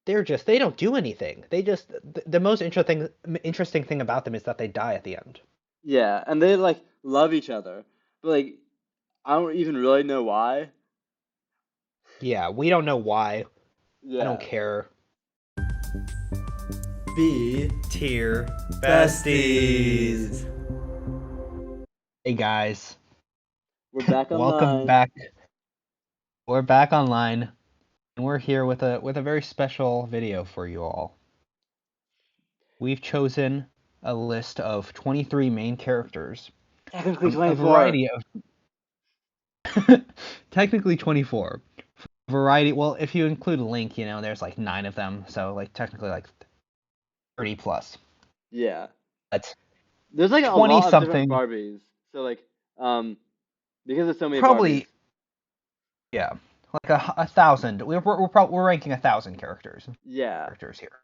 they don't do anything. The most interesting thing about them is that they die at the end. Yeah, and they like love each other, but like I don't even really know why. Yeah, we don't know why. I don't Yeah. care. B tier besties. Hey guys, We're back welcome online. back. We're back online, and we're here with a very special video for you all. We've chosen a list of 23 main characters Technically from a 24. variety of technically 24. Variety, well, if you include Link, there's like 9 of them, so like technically like 30 plus. Yeah. That's There's like a 20 lot of different something, Barbies. So like um because there's so many Barbies. probably, yeah, like a thousand. We're ranking 1,000 Yeah. characters here.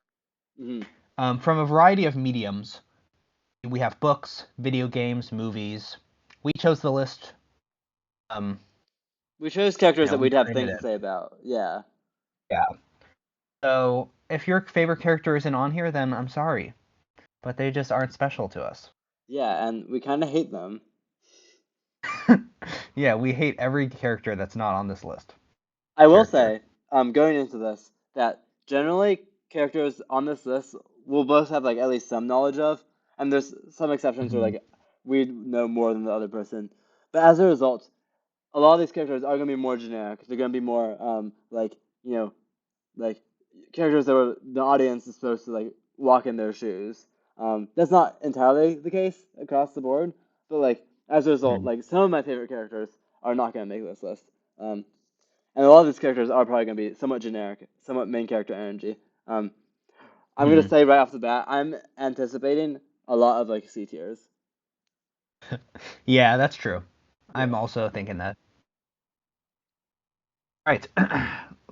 hmm From a variety of mediums. We have books, video games, movies. We chose the list. Um, We chose characters that we we'd have traded things to it. say about. Yeah. Yeah. So if your favorite character isn't on here, then I'm sorry, but they just aren't special to us. Yeah, and we kind of hate them. Yeah, we hate every character that's not on this list. I will Character. say, going into this, that generally characters on this list will both have like at least some knowledge of, and there's some exceptions where Hmm. like we know more than the other person. But as a result, a lot of these characters are gonna be more generic. They're gonna be more like like characters that were, the audience is supposed to like walk in their shoes. That's not entirely the case across the board, but like as a result, Hmm. like some of my favorite characters are not gonna make this list. And a lot of these characters are probably going to be somewhat generic, somewhat main character energy. Um, I'm going to Hmm. say right off the bat, I'm anticipating a lot of like C tiers. Yeah, that's true. I'm Yeah. also thinking that. All right,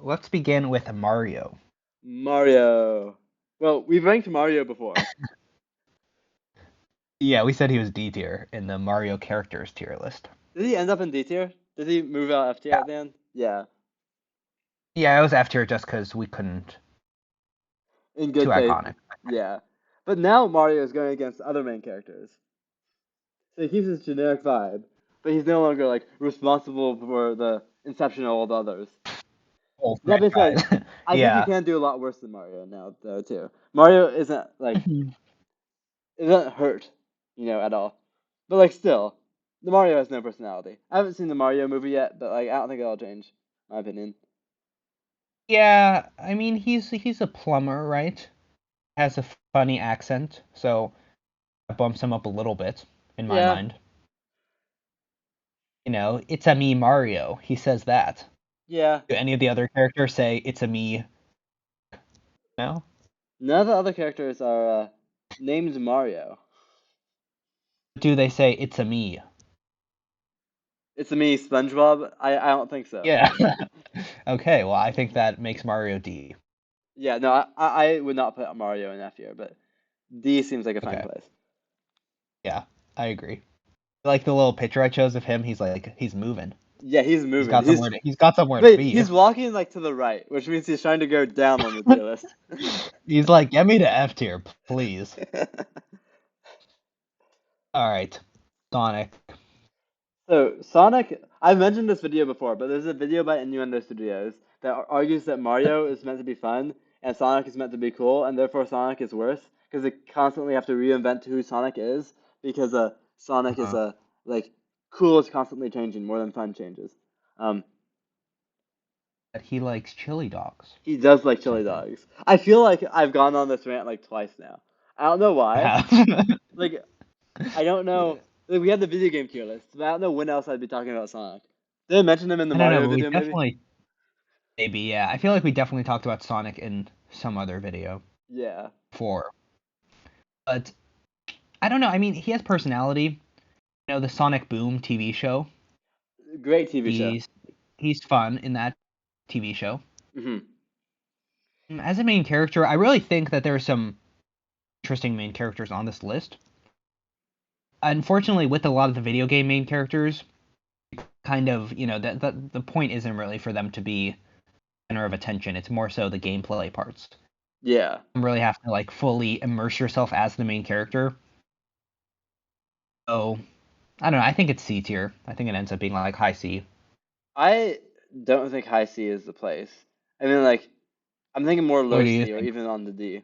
let's begin with Mario. Mario. Well, we've ranked Mario before. Yeah, we said he was D tier in the Mario characters tier list. Did he end up in D tier? Did he move out F tier Yeah. at the end? Yeah. Yeah, it was F tier just because we couldn't. In Too good faith. iconic. Yeah. But now Mario is going against other main characters. So he keeps his generic vibe, but he's no longer like responsible for the inception of all the others. Whole That being said, franchise. I think he Yeah. can do a lot worse than Mario now, though, too. Mario isn't like it doesn't hurt, at all. But like still, the Mario has no personality. I haven't seen the Mario movie yet, but like I don't think it'll change, my opinion. Yeah, I mean he's a plumber, right? Has a funny accent, so it bumps him up a little bit in my Yeah, mind. It's a me Mario. He says that. yeah. Do any of the other characters say it's a me? No? None of the other characters are named Mario. Do they say it's a me? It's me, SpongeBob. I don't think so. Yeah. Okay, well I think that makes Mario D. Yeah, no, I would not put Mario in F tier, but D seems like a fine Okay. place. Yeah, I agree. Like the little picture I chose of him, he's moving. Yeah, he's He's moving. got He's somewhere to wait, be. he's walking like to the right, which means he's trying to go down on the tier list. He's like, get me to F tier, please. All right, Sonic. So Sonic, I've mentioned this video before, but there's a video by Innuendo Studios that argues that Mario is meant to be fun and Sonic is meant to be cool, and therefore Sonic is worse because they constantly have to reinvent who Sonic is because Sonic is Uh, like cool is constantly changing more than fun changes. Um, that he likes chili dogs. he does like chili Something. dogs. I feel like I've gone on this rant like twice now. I don't know why. Have. Like I don't know. Like, we had the video game tier list, but I don't know when else I'd be talking about Sonic. Did I mention him in the I don't know, Mario but we video, maybe? definitely, maybe, yeah. I feel like we definitely talked about Sonic in some other video Yeah. before. But I don't know. I mean, he has personality. The Sonic Boom TV show. Great TV show. He's he's fun in that TV show. hmm As a main character, I really think that there are some interesting main characters on this list. Unfortunately, with a lot of the video game main characters, kind of, the point isn't really for them to be center of attention. It's more so the gameplay parts. Yeah. You really have to like fully immerse yourself as the main character. So I don't know. I think it's C tier. I think it ends up being like high C. I don't think high C is the place. I mean, like, I'm thinking more What low do you C or think? even on the D.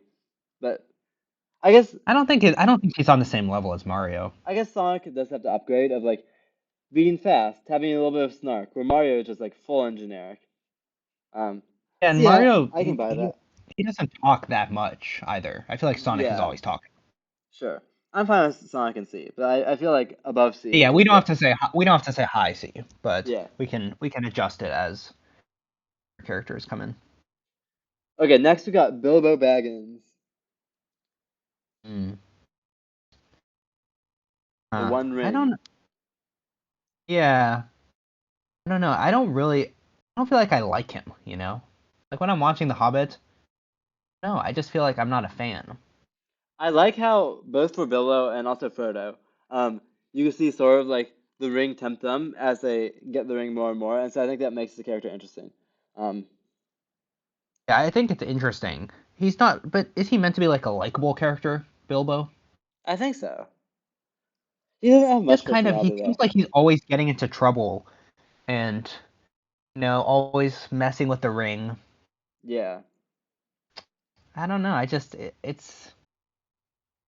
But I guess I don't think he's on the same level as Mario. Sonic does have the upgrade of like being fast, having a little bit of snark, where Mario is just like full and generic. Um, Yeah, so and yeah, Mario I can buy that. he doesn't talk that much either. I feel like Sonic is Yeah, always talking. sure. I'm fine with Sonic and C, but I feel like above C Yeah, is the we don't have to say high C, but yeah. we can adjust it as characters come in. Okay, next we got Bilbo Baggins, Mm. the One I Ring. don't. Yeah, I don't know. I don't feel like I like him. You know, like when I'm watching The Hobbit. No, I just feel like I'm not a fan. I like how both for Bilbo and also Frodo, you can see sort of like the ring tempt them as they get the ring more and more, and so I think that makes the character interesting. Um, Yeah, I think it's interesting. He's not, but is he meant to be like a likable character, Bilbo? I think so. He doesn't have much Just kind of, he personality seems though. like he's always getting into trouble and, always messing with the ring. Yeah. I don't know. It's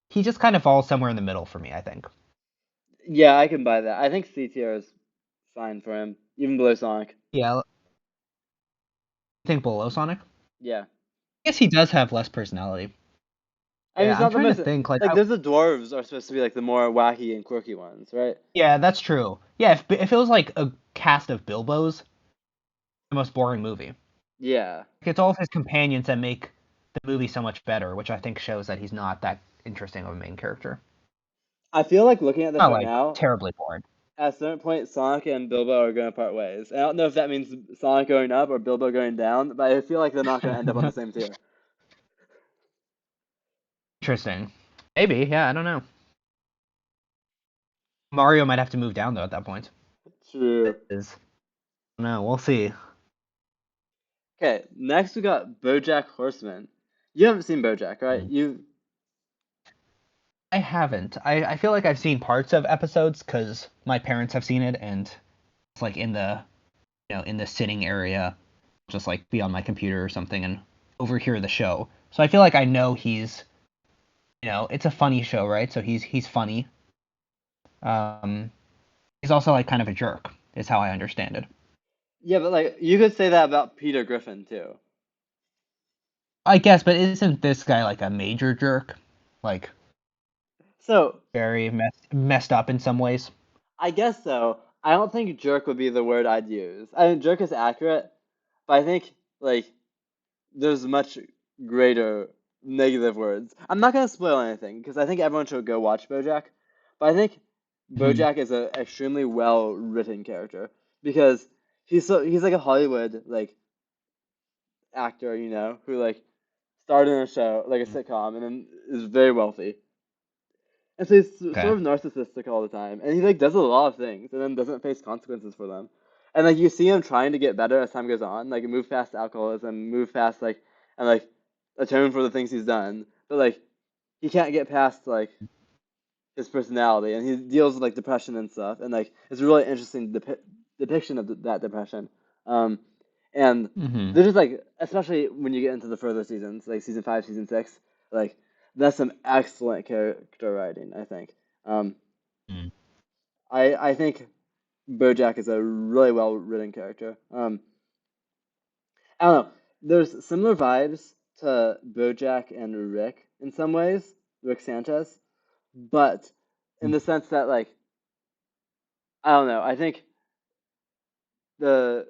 he just kind of falls somewhere in the middle for me, I think. Yeah, I can buy that. I think C tier is fine for him, even below Sonic. Yeah, I think below Sonic. Yeah. I guess he does have less personality. I mean, Yeah, it's I'm not the trying to most think. Like, like there's the dwarves are supposed to be like the more wacky and quirky ones, right? yeah, that's true. Yeah, if it was like a cast of Bilbos, the most boring movie. Yeah. It's all of his companions that make the movie so much better, which I think shows that he's not that interesting of a main character. I feel like looking at this Not right like now, terribly boring. at a certain point, Sonic and Bilbo are going to part ways. I don't know if that means Sonic going up or Bilbo going down, but I feel like they're not going to end up on the same tier. Interesting. Maybe, yeah, I don't know. Mario might have to move down though at that point. True. It is. No, we'll see. Okay, next we got BoJack Horseman. You haven't seen BoJack, right? Hmm. You I haven't. I feel like I've seen parts of episodes because my parents have seen it, and it's like in the in the sitting area, just like be on my computer or something and overhear the show. So I feel like I know he's it's a funny show, right? So he's funny. Um, he's also like kind of a jerk, is how I understand it. yeah, but like you could say that about Peter Griffin too. I guess, but isn't this guy like a major jerk? Like So very messed up in some ways. I guess so. I don't think jerk would be the word I'd use. I mean, jerk is accurate, but I think like there's much greater negative words. I'm not gonna spoil anything because I think everyone should go watch BoJack, but I think Hmm. BoJack is an extremely well written character because he's like a Hollywood like actor, who like started in a show like a sitcom and then is very wealthy. And so he's Okay. sort of narcissistic all the time, and he like does a lot of things and then doesn't face consequences for them. And like you see him trying to get better as time goes on, like move past alcoholism, move past like and like atone for the things he's done. But like he can't get past like his personality, and he deals with like depression and stuff. And like it's a really interesting depiction of that depression. Um, and Hmm. they're just like, especially when you get into the further seasons, like season 5, season 6, like that's some excellent character writing, I think. Um, I think BoJack is a really well written character. I don't know. There's similar vibes to BoJack and Rick in some ways, Rick Sanchez, but in the sense that like I don't know. I think the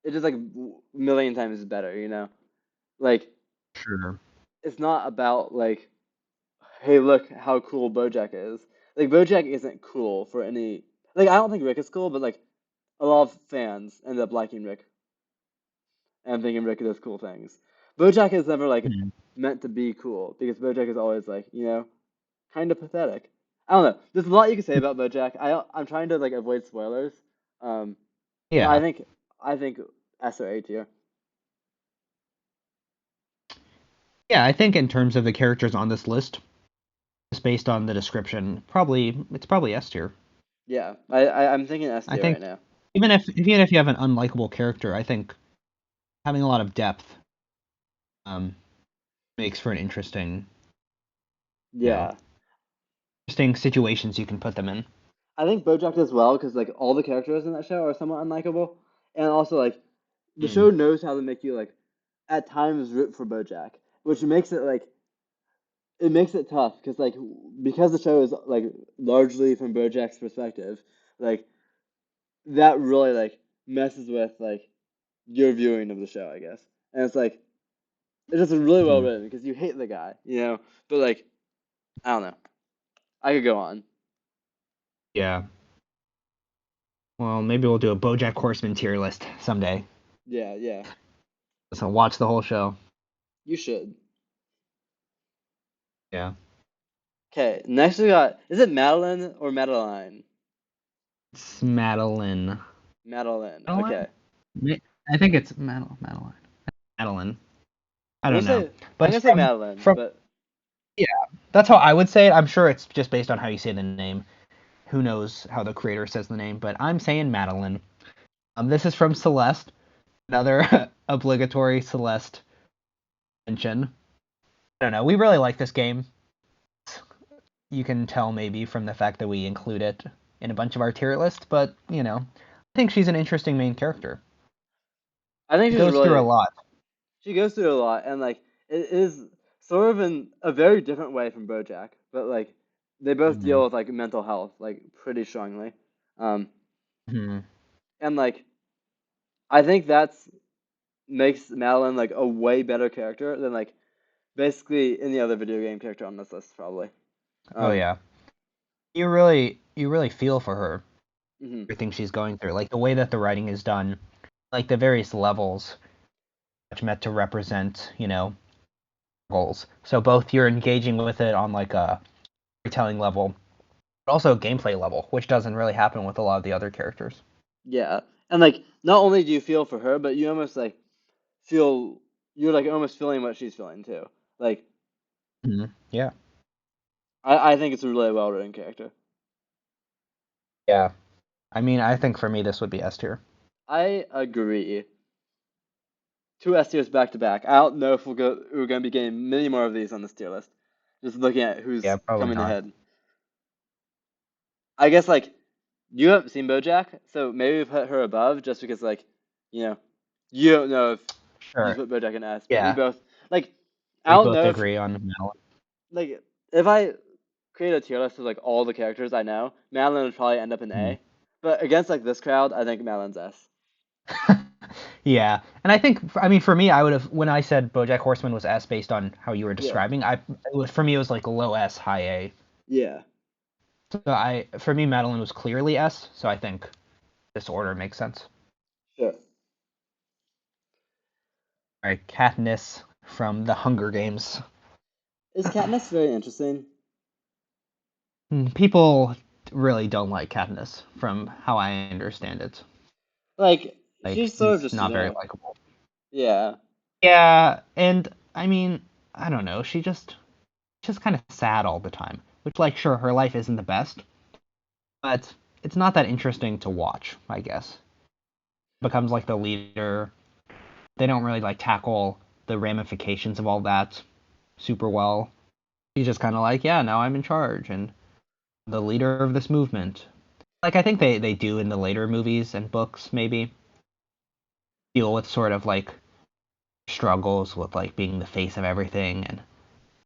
it is like a million times better. Like Sure. it's not about like, hey, look how cool BoJack is. Like BoJack isn't cool for any. Like I don't think Rick is cool, but like a lot of fans end up liking Rick and thinking Rick does cool things. BoJack is never like Mhm. meant to be cool because BoJack is always like kind of pathetic. I don't know. There's a lot you can say about BoJack. I'm trying to like avoid spoilers. Um, but Yeah. I think S or A tier. Yeah, I think in terms of the characters on this list, just based on the description, it's probably S tier. Yeah, I'm thinking S I tier think right now. even if you have an unlikable character, I think having a lot of depth makes for an interesting, you know, Yeah, interesting situations you can put them in. I think BoJack does well because like all the characters in that show are somewhat unlikable, and also like the Mm. show knows how to make you like at times root for BoJack, which makes it like it makes it tough because the show is like largely from BoJack's perspective, like that really like messes with like your viewing of the show, I guess. And it's like it's just really well Mhm. written because you hate the guy, but like I don't know. I could go on. Yeah. Well, maybe we'll do a BoJack Horseman tier list someday. Yeah, yeah. So watch the whole show. You should. Yeah. Okay, next we got is it Madeline or Madeline? It's Madeline. Madeline. Madeline? Okay. I think it's Madeline. Madeline. I I'm gonna don't know. say I'm But gonna say Madeline, from but yeah, that's how I would say it. I'm sure it's just based on how you say the name. Who knows how the creator says the name, but I'm saying Madeline. This is from Celeste, another obligatory Celeste mention. I don't know. We really like this game. You can tell maybe from the fact that we include it in a bunch of our tier lists, but I think she's an interesting main character. I think She she's goes through a really lot. she goes through a lot and like it is sort of in a very different way from BoJack, but like they both Mm-hmm. deal with like mental health like pretty strongly. Um Mm-hmm. and like I think that's makes Madeline like a way better character than like basically any other video game character on this list probably. Oh Um yeah, you really feel for her, mhm. everything she's going through, like the way that the writing is done, like the various levels, which meant to represent, goals. So both you're engaging with it on like a storytelling level, but also a gameplay level, which doesn't really happen with a lot of the other characters. Yeah. And like not only do you feel for her, but you almost like feel you're like almost feeling what she's feeling too. Like Yeah. I think it's a really well written character. Yeah. I mean, I think for me this would be S tier. I agree. Two S tiers back to back. I don't know if we're gonna be getting many more of these on this tier list. Just looking at who's Yeah, probably coming not. ahead. I guess like you haven't seen BoJack, so maybe we put her above just because like, you know, you don't know if you Sure. put BoJack in S, but we Yeah. both like I We don't both know if agree on Madeline. like if I create a tier list of like all the characters I know, Madeline would probably end up in A. But against like this crowd, I think Madeline's S. Yeah, and I mean, for me, I would have when I said BoJack Horseman was S based on how you were Yeah. describing. For me, it was like low S, high A. Yeah. So for me, Madeline was clearly S. So I think this order makes sense. Sure. All right, Katniss from the Hunger Games. Is Katniss very interesting? People really don't like Katniss, from how I understand it. Like Like, she's sort of she's just not very generic. likable. Yeah. Yeah, and I mean, I don't know. She's just kind of sad all the time. Which, like, sure, her life isn't the best, but it's not that interesting to watch, I guess. Becomes like the leader. They don't really like tackle the ramifications of all that super well. He's just kind of like, yeah, now I'm in charge and the leader of this movement. Like I think they do in the later movies and books maybe deal with sort of like struggles with like being the face of everything and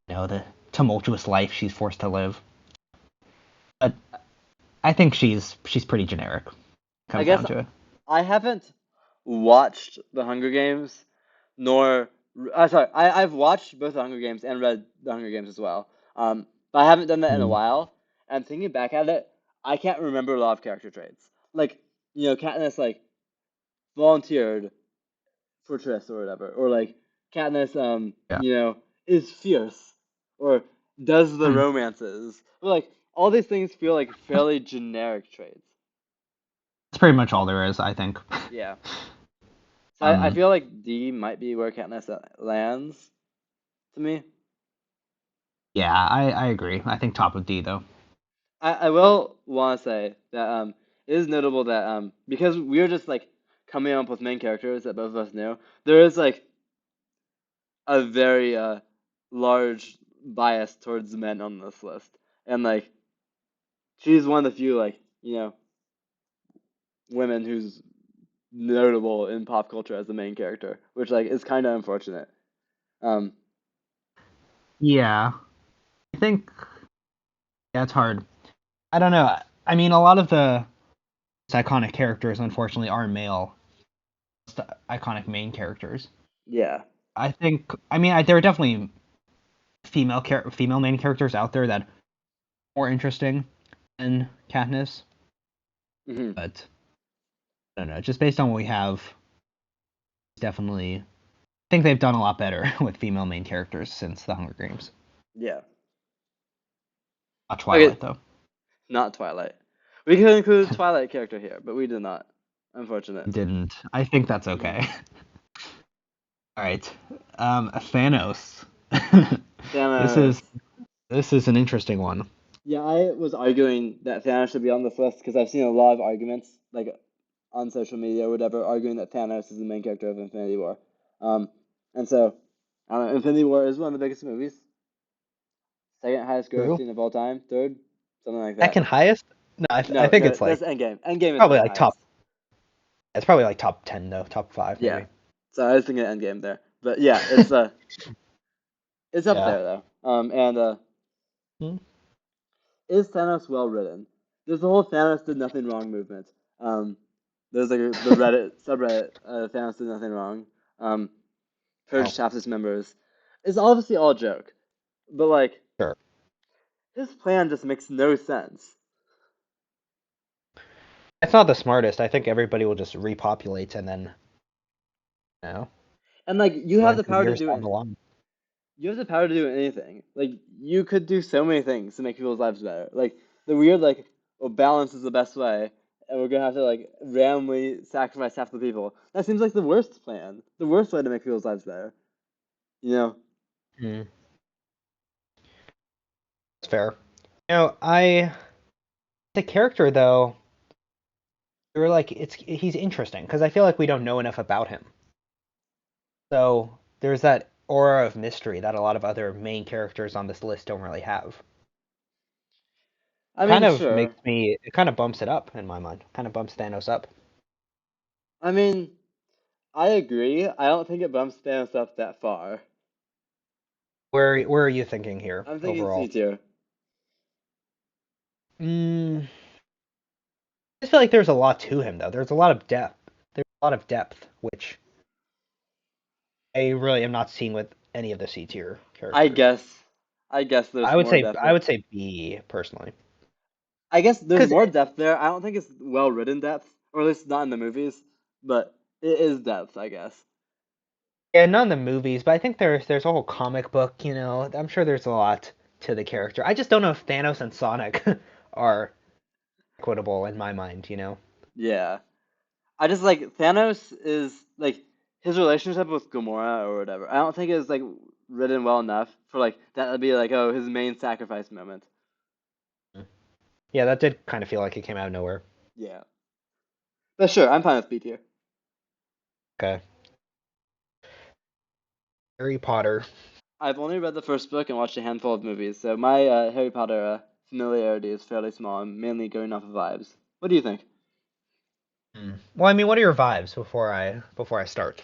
the tumultuous life she's forced to live. But I think she's pretty generic. I Comes guess down to it. I haven't watched The Hunger Games, nor sorry, I've watched both The Hunger Games and read The Hunger Games as well. But I haven't done that in a Hmm. while. And thinking back at it, I can't remember a lot of character traits. Like, Katniss like volunteered for Triss or whatever, or like Katniss Yeah. is fierce or does the Hmm. romances. But like all these things feel like fairly generic traits. That's pretty much all there is, I think. Yeah. So I feel like D might be where Katniss lands to me. Yeah, I agree. I think top of D though. I will want to say that it is notable that because we were just like coming up with main characters that both of us knew, there is like a very large bias towards men on this list, and like she's one of the few like women who's notable in pop culture as the main character, which like is kind of unfortunate. Um, Yeah, I think that's hard. I don't know. I mean, a lot of the iconic characters, unfortunately, are male. Iconic main characters. yeah. I think. I mean, there are definitely female main characters out there that are more interesting than Katniss, Hmm. but I don't know. Just based on what we have, definitely. I think they've done a lot better with female main characters since The Hunger Games. Yeah. Not Okay, Twilight though. not Twilight. We could include a Twilight character here, but we did not. Unfortunate. Didn't. I think that's Hmm. okay. All right. Thanos. this Thanos. is this is an interesting one. Yeah, I was arguing that Thanos should be on this list because I've seen a lot of arguments, like on social media or whatever, arguing that Thanos is the main character of Infinity War. Um, and so, I don't know, Infinity War is one of the biggest movies, second highest True. grossing of all time, third, something like that. Second highest? No, I No, think no, it's that's like Endgame. Endgame is probably second like top. highest. It's probably like top 10 though, top 5 Yeah. maybe. So I was thinking Endgame there, but yeah, it's up Yeah. there though. And Hmm. is Thanos well written? There's the whole Thanos did nothing wrong movement. Um, there's like the Reddit subreddit Thanos did nothing wrong. Um, Oh, purged half his members. It's obviously all a joke, but like sure. his plan just makes no sense. It's not the smartest. I think everybody will just repopulate and then, you know, And like you have the 200 power to years do down it. the line. You have the power to do anything. Like you could do so many things to make people's lives better. Like the weird like, well, balance is the best way, and we're gonna have to like randomly sacrifice half the people. That seems like the worst plan. The worst way to make people's lives better. You know? Hmm. That's fair. You know, the character though, you're like he's interesting because I feel like we don't know enough about him. So there's that aura of mystery that a lot of other main characters on this list don't really have. I Kind mean, of sure. makes me, it kind of bumps it up in my mind. Kind of bumps Thanos up. I mean, I agree. I don't think it bumps Thanos up that far. Where are you thinking here I'm thinking C overall? tier. I just feel like there's a lot to him though. There's a lot of depth. There's a lot of depth, which I really am not seeing with any of the C tier I characters. guess. I guess there's more depth I there. would say B personally. I guess there's Because more depth there. I don't think it's well written depth, or at least not in the movies, but it is depth, I guess. yeah, not in the movies, but I think there's a whole comic book. You know, I'm sure there's a lot to the character. I just don't know if Thanos and Sonic are equitable in my mind. You know. Yeah. I just like Thanos is like his relationship with Gamora or whatever. I don't think it's like written well enough for like that to be like oh his main sacrifice moment. Yeah, that did kind of feel like it came out of nowhere. Yeah. But sure, I'm fine with B tier. Okay. Harry Potter. I've only read the first book and watched a handful of movies, so my Harry Potter familiarity is fairly small. I'm mainly going off of vibes. What do you think? Well, I mean, what are your vibes before I start?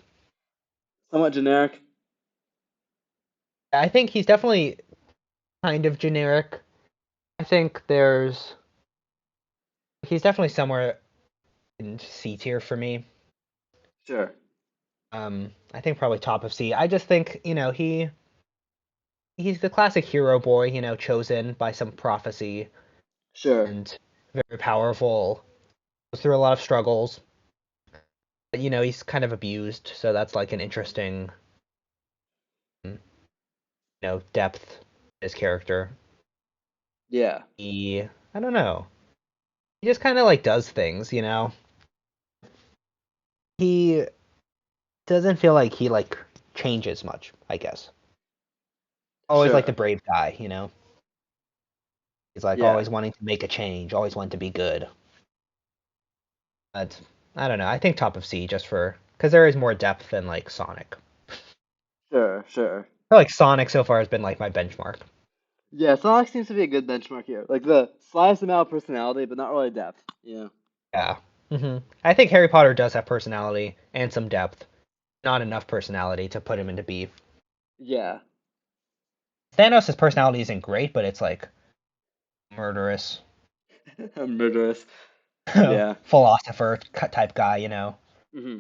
Somewhat generic. I think he's definitely kind of generic. I think he's definitely somewhere in C tier for me. Sure. I think probably top of C. I just think, he's the classic hero boy, chosen by some prophecy Sure. and very powerful. Goes through a lot of struggles. But, he's kind of abused, so that's like an interesting, depth to his character. Yeah. I don't know. He just kind of like does things. He doesn't feel like he like changes much, I guess. Always like the Sure. brave guy, you know. He's like Yeah. always wanting to make a change, always wanting to be good. But I don't know. I think top of C just for because there is more depth than like Sonic. Sure. Sure. I feel like Sonic so far has been like my benchmark. Yeah. Sonic seems to be a good benchmark here. Like the slightest amount of personality, but not really depth. Yeah. I think Harry Potter does have personality and some depth. Not enough personality to put him into B. Yeah. Thanos' personality isn't great, but it's like murderous, Murderous. Yeah. philosopher type guy, you know. hmm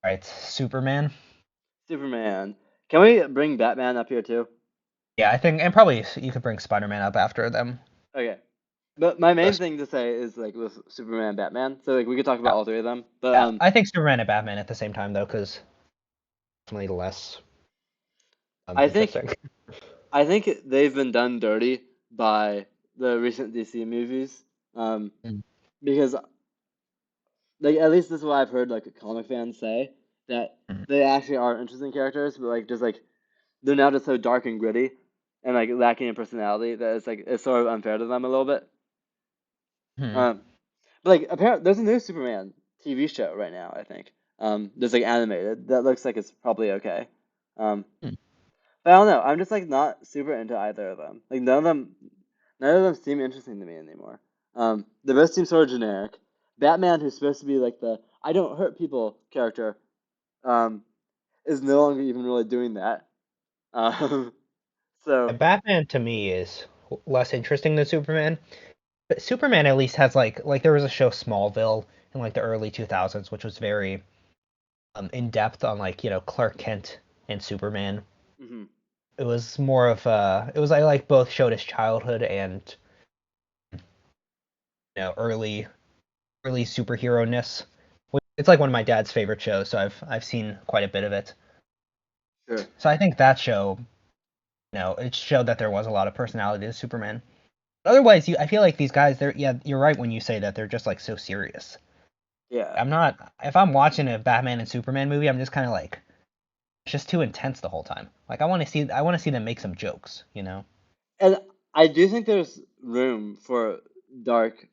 Right, Superman. Superman. Can we bring Batman up here too? Yeah, I think, and probably you could bring Spider-Man up after them. Okay. But my main Just- thing to say is like with Superman and Batman. So like we could talk Yeah, about all three of them. But yeah. I think Superman and Batman at the same time though, because definitely less I think interesting. I think they've been done dirty by the recent DC movies. Um, Mm. because like at least this is what I've heard like comic fans say that Mhm. they actually are interesting characters, but like just like they're now just so dark and gritty and like lacking in personality that it's sort of unfair to them a little bit. Mhm. Um, but like apparently there's a new Superman TV show right now, I think. There's like animated that looks like it's probably okay. Um, Hmm. but I don't know. I'm just like not super into either of them. Like none of them seem interesting to me anymore. The both seem sort of generic. Batman, who's supposed to be like the I don't hurt people character, um, is no longer even really doing that. Um, so Batman to me is less interesting than Superman. But Superman at least has like there was a show Smallville in like the early 2000s, which was very in depth on like Clark Kent and Superman. mhm. It was more of it was I like both showed his childhood and early superhero ness. It's like one of my dad's favorite shows, so I've seen quite a bit of it. Sure. So I think that show, it showed that there was a lot of personality to Superman. Otherwise, I feel like these guys, they're yeah, you're right when you say that they're just like so serious. Yeah. I'm not if I'm watching a Batman and Superman movie, I'm just kind of like it's just too intense the whole time. Like I want to see them make some jokes, you know? And I do think there's room for dark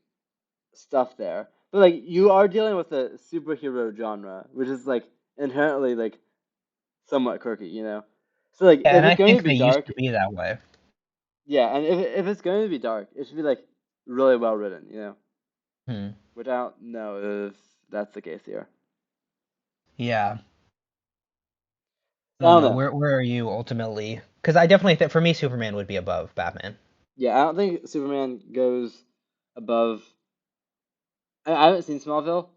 stuff there. But like you are dealing with a superhero genre, which is like inherently like somewhat quirky. So like Yeah, if and it's I going to think be they used dark, to be that way. yeah, and if it's going to be dark, it should be like really well written. Hmm. Which I don't know if that's the case here. Yeah. I So I don't don't know. know. Where are you ultimately? Because I definitely think for me Superman would be above Batman. Yeah, I don't think Superman goes above. I haven't seen Smallville,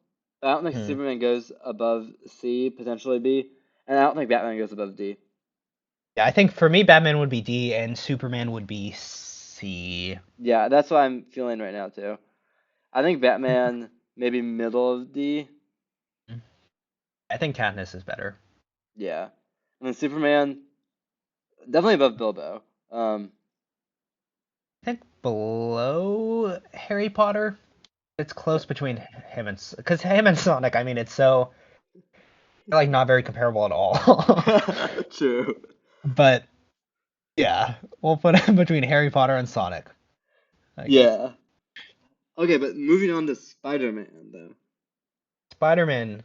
but I don't think Hmm. Superman goes above C, potentially B, and I don't think Batman goes above D. Yeah, I think for me Batman would be D and Superman would be C. Yeah, that's what I'm feeling right now too. I think Batman maybe middle of D. I think Katniss is better. Yeah, and then Superman definitely above Bilbo. Um, I think below Harry Potter. It's close between him and because him and Sonic. I mean, it's so they're, like not very comparable at all. true. But yeah, we'll put him between Harry Potter and Sonic, I guess. Yeah. Okay, but moving on to Spider-Man though. Spider-Man,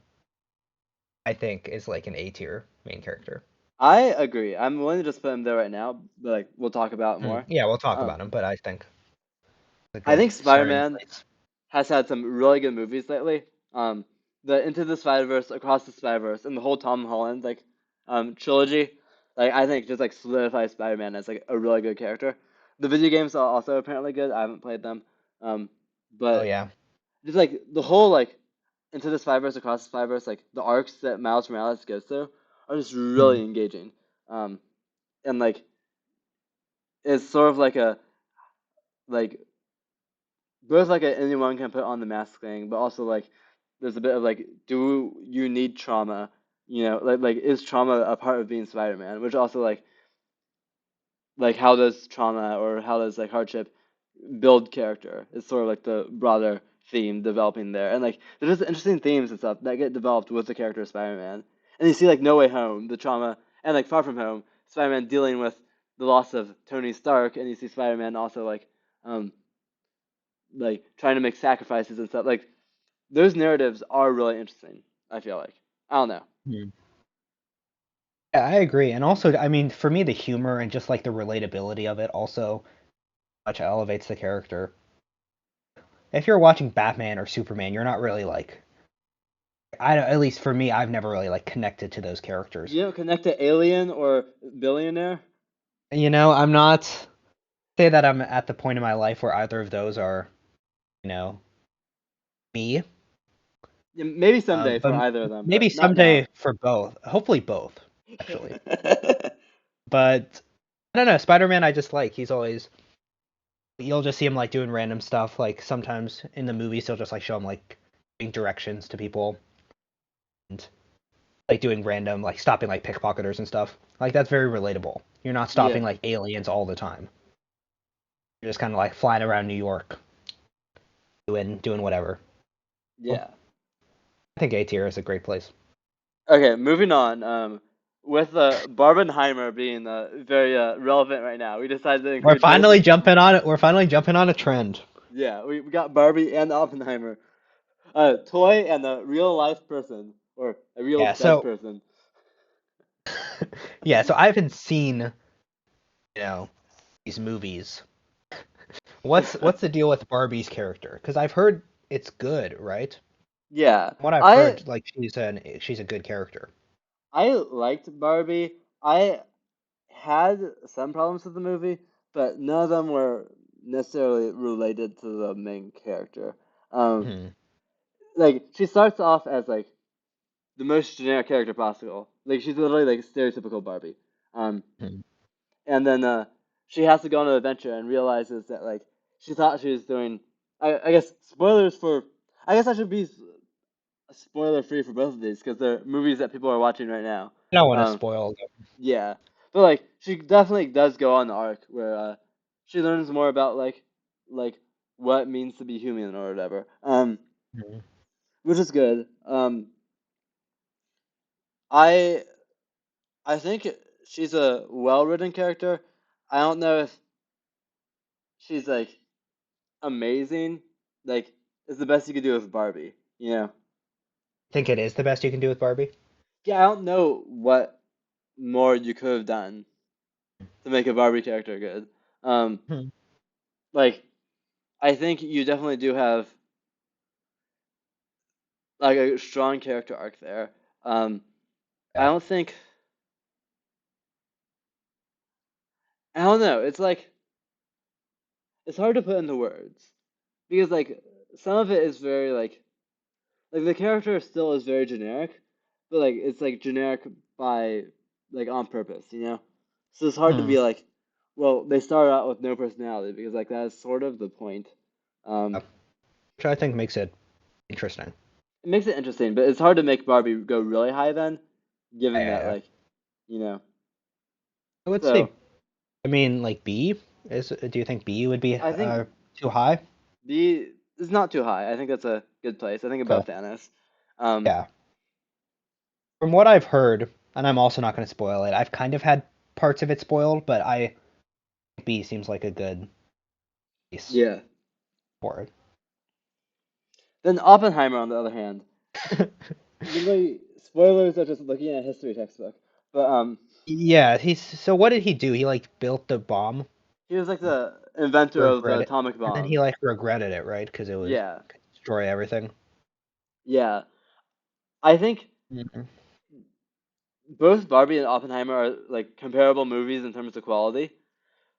I think, is like an A tier main character. I agree. I'm willing to just put him there right now, but like we'll talk about it more. Yeah, we'll talk Um, about him, but I think it's a I good think starting Spider-Man place. has had some really good movies lately. The Into the Spider-Verse, Across the Spider-Verse, and the whole Tom Holland like trilogy. Like I think just like solidifies Spider-Man as like a really good character. The video games are also apparently good. I haven't played them. Um, Oh but yeah. just like the whole like Into the Spider-Verse, Across the Spider-Verse, like the arcs that Miles Morales goes through are just really Mhm. engaging. Um, and like it's sort of like a like both like a anyone can put on the mask thing, but also like there's a bit of like, do you need trauma? Like is trauma a part of being Spider-Man? Which also like how does trauma or how does like hardship build character? It's sort of like the broader theme developing there, and like there's just interesting themes and stuff that get developed with the character of Spider-Man. And you see like No Way Home, the trauma, and like Far From Home, Spider-Man dealing with the loss of Tony Stark, and you see Spider-Man also um like trying to make sacrifices and stuff. Like those narratives are really interesting. I feel like I don't know. Hmm. Yeah, I agree. And also, I mean, for me, the humor and just like the relatability of it also much elevates the character. If you're watching Batman or Superman, you're not really like at least for me, I've never really like connected to those characters. You don't connect to Alien or Billionaire? I'm not say that I'm at the point in my life where either of those are, you know, me. Yeah, maybe someday But for either of them, maybe but not now. someday for both. Hopefully both, actually. But I don't know, Spider-Man I just like. He's always you'll just see him like doing random stuff. Like sometimes in the movies he'll just like show him like giving directions to people and like doing random like stopping like pickpocketers and stuff. Like that's very relatable. You're not Yeah, stopping like aliens all the time. You're just kind of like flying around New York doing whatever. Well, yeah. I think A tier is a great place. Okay, moving on. With Barbenheimer being very relevant right now, we decided to We're include both. finally jumping on it. We're finally jumping on a trend. Yeah, we got Barbie and Oppenheimer. Toy and a real life person, or a real Yeah, dead so person. yeah, so I haven't seen, you know, these movies. What's the deal with Barbie's character? Because I've heard it's good, right? Yeah, What I've I heard, like she's a good character. I liked Barbie. I had some problems with the movie, but none of them were necessarily related to the main character. Um, Hmm. like she starts off as like the most generic character possible. Like she's literally like stereotypical Barbie. Um, Hmm. and then she has to go on an adventure and realizes that like she thought she was doing. I guess spoilers for. I guess I should be spoiler free for both of these because they're movies that people are watching right now. I don't want to Um, spoil them. yeah, but like she definitely does go on the arc where she learns more about like what it means to be human or whatever. Hmm. Which is good. I I think she's a well written character. I don't know if she's like amazing. Like it's the best you could do with Barbie. You know? Think it is the best you can do with Barbie? Yeah, I don't know what more you could have done to make a Barbie character good. Um, Hmm. like I think you definitely do have like a strong character arc there. Um, I Yeah. don't think I don't know. It's like it's hard to put into words because like some of it is very like the character still is very generic, but like it's like generic by like on purpose, you know? So it's hard to Hmm. be like, well, they started out with no personality because like that is sort of the point. Yeah. Um, Which I think makes it interesting. it makes it interesting, but it's hard to make Barbie go really high then, given that Yeah. like, you know. Let's see. So I mean, like B is. Do you think B would be I think too high? B is not too high. I think that's a good place. I think Okay. above Thanos. Um, Yeah. From what I've heard, and I'm also not going to spoil it. I've kind of had parts of it spoiled, but I B seems like a good piece yeah. for it. Then Oppenheimer, on the other hand, literally spoilers are just looking at a history textbook. But Yeah, he's so what did he do? He like built the bomb, he was like the inventor of the regret it, atomic and then he bomb. like regretted it, right? Because it was Yeah, could destroy everything. yeah. I think Mhm. both Barbie and Oppenheimer are like comparable movies in terms of quality,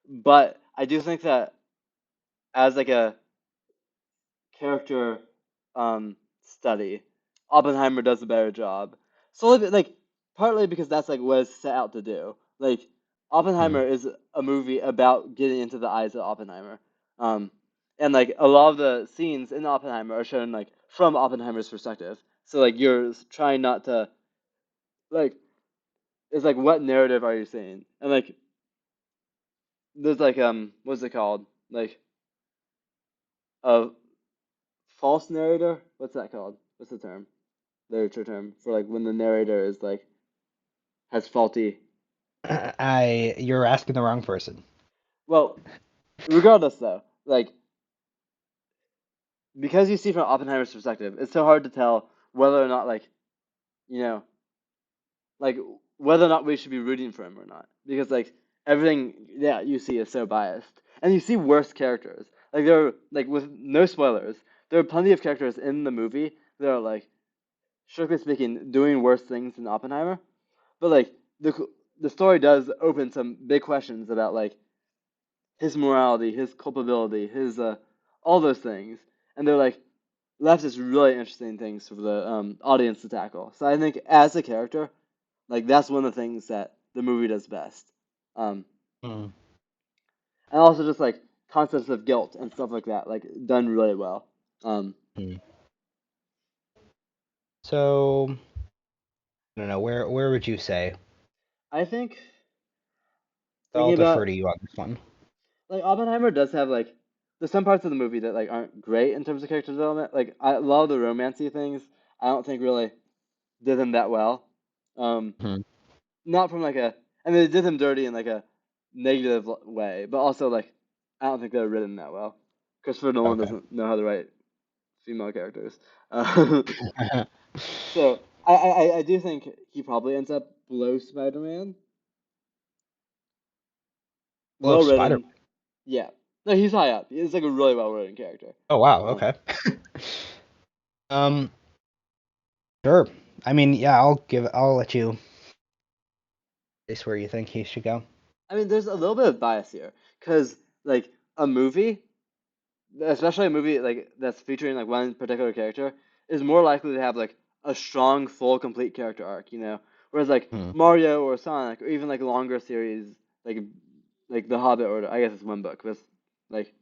but I do think that as like a character study, Oppenheimer does a better job. Solely like partly because that's like what it's set out to do. Like Mhm. Oppenheimer is a movie about getting into the eyes of Oppenheimer. Um, and like a lot of the scenes in Oppenheimer are shown like from Oppenheimer's perspective. So like you're trying not to like it's like what narrative are you seeing? And like there's like what's it called? Like a false narrator. What's that called? What's the term? Literature term for like when the narrator is like has faulty. You're asking the wrong person. Well, regardless though, like because you see from Oppenheimer's perspective, it's so hard to tell whether or not you know like whether or not we should be rooting for him or not because like everything you see is so biased and you see worse characters like there are like with no spoilers there are plenty of characters in the movie that are like strictly speaking doing worse things than Oppenheimer but like the story does open some big questions about like his morality, his culpability, his all those things and they're like left as really interesting things for the audience to tackle so I think as a character like that's one of the things that the movie does best. Um, Hmm. and also just like concepts of guilt and stuff like that, like done really well. Um, Hmm. So, I don't know, where would you say? I think I'll thinking defer about to you on this one. like Oppenheimer does have like there's some parts of the movie that like aren't great in terms of character development. Like I love the romancy things. I don't think really did them that well. Um, Hmm. not from like a I mean they did them dirty in like a negative way, but also like I don't think they're written that well. Christopher Nolan Okay. doesn't know how to write female characters. Uh, so I do think he probably ends up below Spider-Man. Love Well Spider. written, yeah. No, he's high up. He's like a really well written character. Oh wow, Um, okay. Um, sure. I mean, yeah, I'll let you place where you think he should go. I mean, there's a little bit of bias here because like a movie, especially a movie like that's featuring like one particular character, is more likely to have like a strong, full, complete character arc. Whereas like Hmm. Mario or Sonic or even like longer series like The Hobbit or I guess it's one book, but like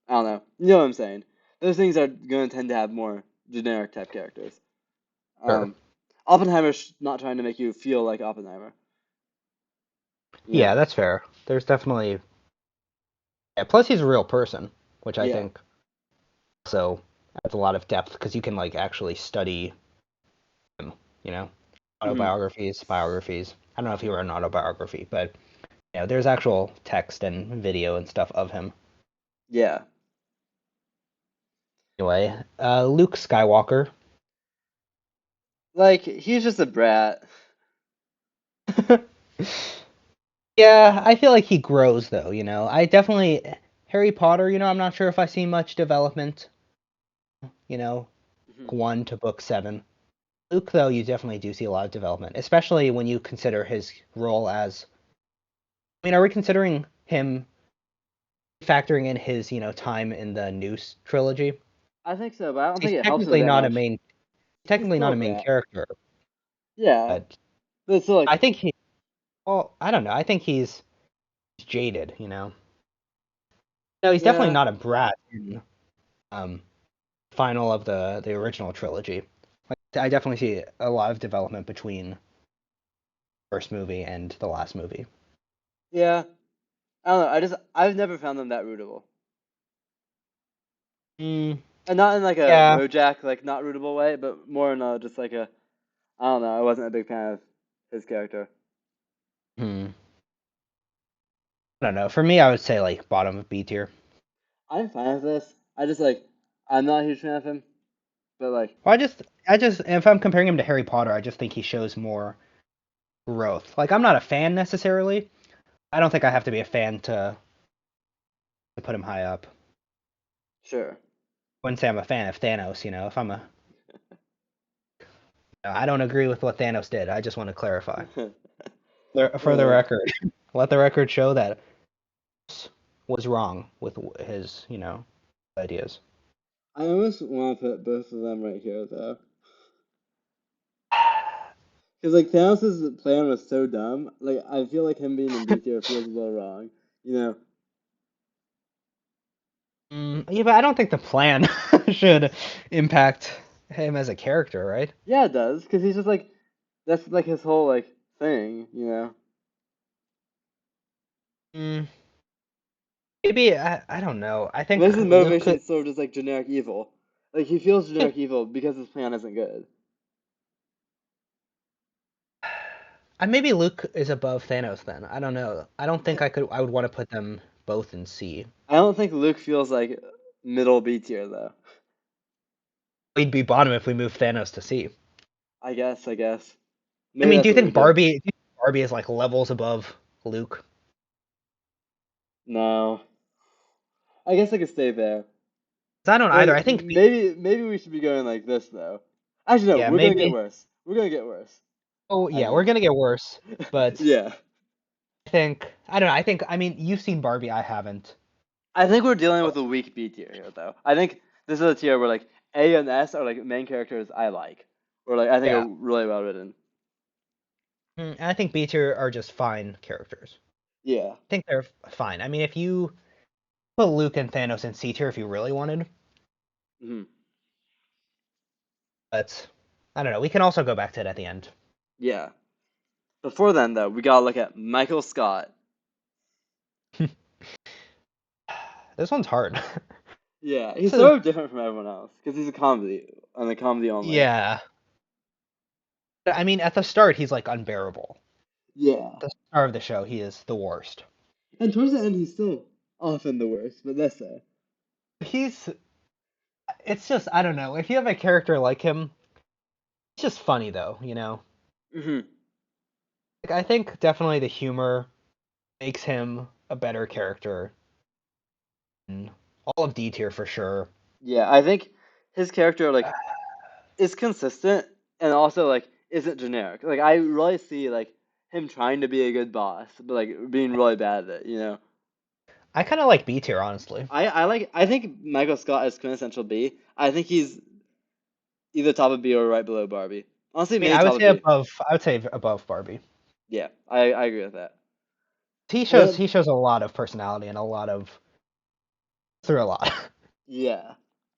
I don't know. You know what I'm saying? Those things are going to tend to have more generic type characters. Sure. Um, Oppenheimer's not trying to make you feel like Oppenheimer. You know? Yeah, that's fair. There's definitely yeah. Plus, he's a real person, which I Yeah. think also adds a lot of depth because you can like actually study him. You know, Hmm. autobiographies, biographies. I don't know if he wrote an autobiography, but there's actual text and video and stuff of him. Yeah. Anyway, Luke Skywalker. Like he's just a brat. Yeah, I feel like he grows though, I definitely Harry Potter, I'm not sure if I see much development, you know, Mhm. book 1 to book 7. Luke though, you definitely do see a lot of development, especially when you consider his role as are we considering him factoring in his, time in the Noose trilogy? I think so, but I don't He's think it helps him technically that not a much. main He's technically still not a a main brat. character, Yeah, but but it's still like I think I don't know. I think he's jaded, No, he's definitely yeah, not a brat in um final of the original trilogy. Like I definitely see a lot of development between the first movie and the last movie. yeah. I don't know. I've never found them that rootable, Mm, and not in like a yeah. BoJack like not rootable way, but more in a just like a I don't know. I wasn't a big fan of his character. Hmm. I don't know. For me, I would say like bottom of B tier. I'm fine with this. I just like I'm not a huge fan of him, but like Well, I just, if I'm comparing him to Harry Potter, I just think he shows more growth. Like I'm not a fan necessarily. I don't think I have to be a fan to put him high up. sure. Wouldn't say I'm a fan of Thanos. If I don't agree with what Thanos did. I just want to clarify. For the Uh, record, let the record show that was wrong with his, ideas. I almost want to put both of them right here though, because like Thanos' plan was so dumb. Like I feel like him being in B tier feels a little wrong. You know? Yeah, but I don't think the plan should impact him as a character, right? Yeah, it does, because he's just like that's like his whole like thing. You know? Mm, maybe I don't know. I think But his Luke could. motivation is sort of just like generic evil. Like he feels generic evil because his plan isn't good. Maybe Luke is above Thanos then. I don't know. I don't think Yeah. I would want to put them both in C. I don't think Luke feels like middle B tier though. We'd be bottom if we moved Thanos to C. I guess. I Maybe mean, that's do you what we think do. Barbie is like levels above Luke? No. I guess I could stay there. 'Cause I don't either. Like I think maybe we should be going like this though. Actually no, yeah, we're gonna get maybe. worse. We're gonna get worse. Oh I yeah, we're think. gonna get worse. But Yeah. I don't know. I mean, you've seen Barbie. I haven't. I think we're dealing with a weak B tier here though. I think this is a tier where like A and S are like main characters I like. Or like I think are Yeah. really well written. And I think B tier are just fine characters. Yeah. I think they're fine. I mean, if you put Luke and Thanos in C tier if you really wanted, Hmm. but I don't know. We can also go back to it at the end. Yeah. Before then though, we gotta look at Michael Scott. This one's hard. Yeah, This he's is sort of different from everyone else because he's a comedy and a comedy only. yeah. I mean, at the start he's like unbearable. Yeah. At the start of the show, he is the worst. And towards the end, he's still often the worst, but that's it. He's it's just I don't know. If you have a character like him, it's just funny though, you know. Hmm. Like I think definitely the humor makes him a better character. And all of D tier for sure. Yeah, I think his character like is consistent and also like isn't generic. Like I really see like him trying to be a good boss, but like being really bad at it. You know, I kind of like B tier honestly. I think Michael Scott is quintessential B. I think he's either top of B or right below Barbie. Honestly, I mean, maybe top of B. I would say above Barbie. Yeah, I agree with that. But He shows a lot of personality and through a lot. yeah,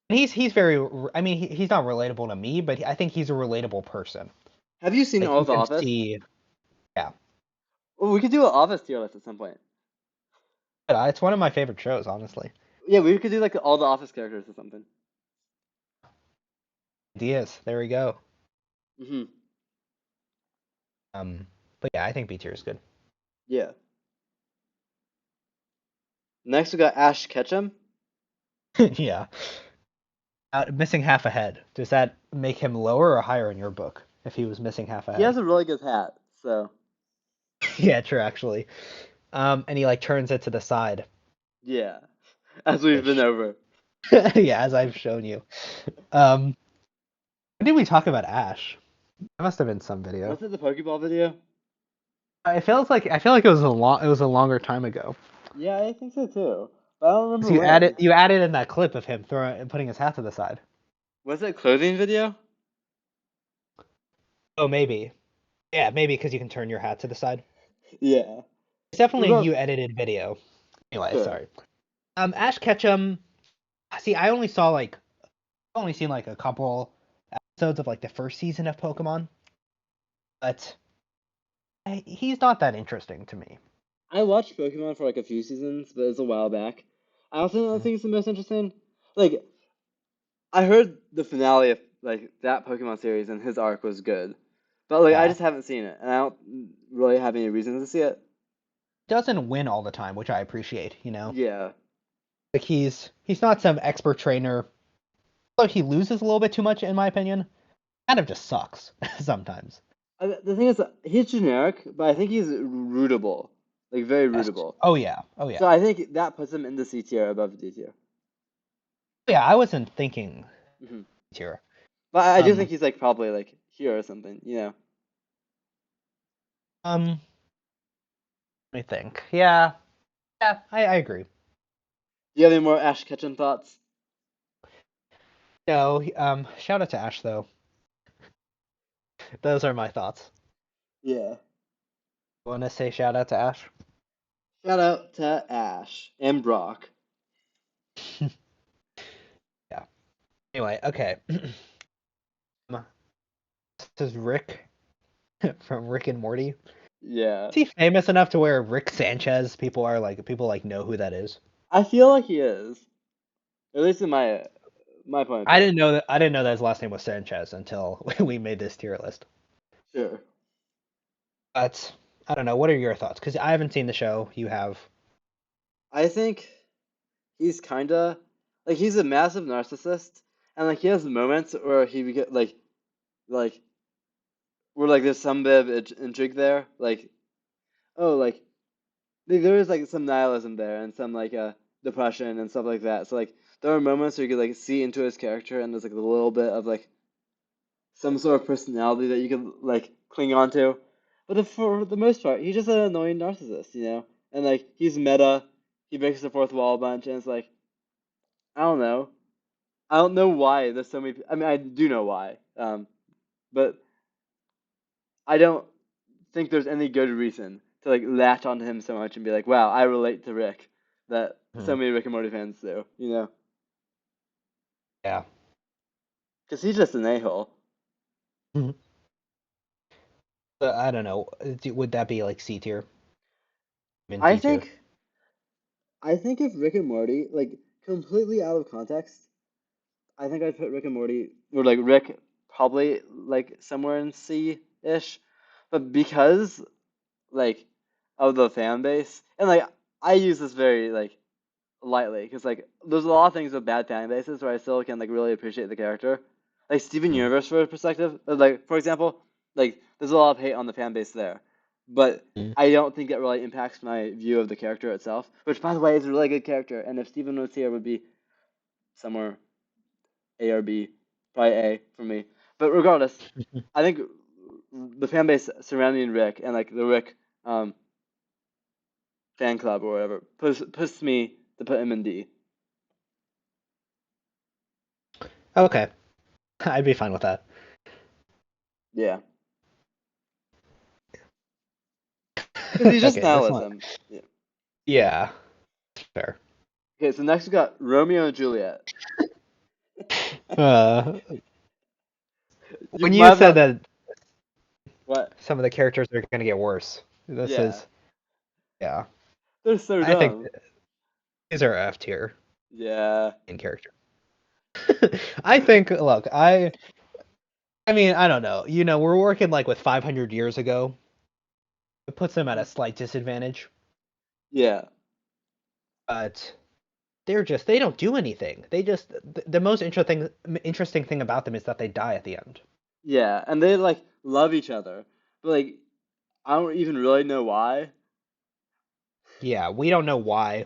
And he's very I mean, he's not relatable to me, but I think he's a relatable person. have you seen Like all you of The can Office? see yeah. Well, we could do an Office tier list at some point. But it's one of my favorite shows, honestly. Yeah, we could do like all the Office characters or something. Ideas. There we go. Hmm. But yeah, I think B tier is good. Yeah. Next we got Ash Ketchum. Yeah. Missing half a head. Does that make him lower or higher in your book if he was missing half a He head? has a really good hat, so Yeah, true actually. And he like turns it to the side, yeah. As we've been which over. yeah, as I've shown you. Um, when did we talk about Ash? That must have been some video. Was it the Pokeball video? I feel like it was a longer time ago. Yeah, I think so too. But I don't 'Cause remember when. you added in that clip of him throwing and putting his hat to the side. Was it clothing video? Oh, maybe. Yeah, maybe because you can turn your hat to the side. Yeah. It's definitely Well, you edited video. Anyway, sure. sorry. Ash Ketchum. See, I've only seen like a couple episodes of like the first season of Pokemon, but he's not that interesting to me. I watched Pokemon for like a few seasons, but it was a while back. I also don't think it's the most interesting. Like, I heard the finale of like that Pokemon series and his arc was good. But like I Yeah, just haven't seen it, and I don't really have any reason to see it. doesn't win all the time, which I appreciate. You know, Yeah. like he's not some expert trainer. Although he loses a little bit too much, in my opinion. Kind of just sucks sometimes. The thing is, he's generic, but I think he's rootable, like very Yes. rootable. Oh yeah. Oh yeah. So I think that puts him in the C tier above D tier. Yeah, I wasn't thinking Hmm. here. But I do think Um. he's like probably like here or something, you know. Um. Let me think. Yeah. Yeah. I agree. Do you have any more Ash Ketchum thoughts? No. Shout out to Ash though. Those are my thoughts. Yeah. Want to say shout out to Ash? Shout out to Ash and Brock. Yeah. Anyway, okay. This is Rick from Rick and Morty. Yeah. Is he famous enough to where Rick Sanchez people know who that is? I feel like he is. At least in my point of I view. didn't know that his last name was Sanchez until we made this tier list. Sure. But I don't know. What are your thoughts? Because I haven't seen the show. You have. I think he's kinda like he's a massive narcissist, and like he has moments where he get like where like there's some bit of intrigue there, like oh like there is like some nihilism there and some like depression and stuff like that. So like there are moments where you could like see into his character and there's like a little bit of like some sort of personality that you could like cling on to. But for the most part, he's just an annoying narcissist, you know? And like he's meta, he breaks the fourth wall a bunch, and it's like I don't know. I don't know why there's so many. I mean, I do know why, but I don't think there's any good reason to like latch onto him so much and be like, "Wow, I relate to Rick," that so Mhm. many Rick and Morty fans do, you know? Yeah. Because he's just an a-hole. Mhm. But I don't know. Would that be like C tier? In I D tier? think, I think if Rick and Morty, like completely out of context, I think I'd put Rick and Morty, or like Rick, probably like somewhere in C-ish, but because like of the fan base, and like I use this very like lightly because like there's a lot of things with bad fan bases where I still can like really appreciate the character. Like Steven Mhm. Universe for perspective, like for example, like there's a lot of hate on the fan base there, but Mhm. I don't think it really impacts my view of the character itself. Which, by the way, is a really good character, and if Steven was here, would be somewhere A or B, probably A for me. But regardless, I think the fan base surrounding Rick and like the Rick um, fan club or whatever pushed me to put him in D. Okay. I'd be fine with that. Yeah, because he's just Okay, that's not. nihilism. Yeah. Yeah, fair. Okay, so next we got Romeo and Juliet. Uh, You when you might have said not. that What? some of the characters are going to get worse, this Yeah, is, yeah. they're so I think dumb. these are F tier Yeah. in character. I think, look, I mean, I don't know. We're working like with 500 years ago. It puts them at a slight disadvantage, Yeah. but they don't do anything. The most interesting thing about them is that they die at the end. Yeah, and they like love each other, but like I don't even really know why. Yeah, we don't know why.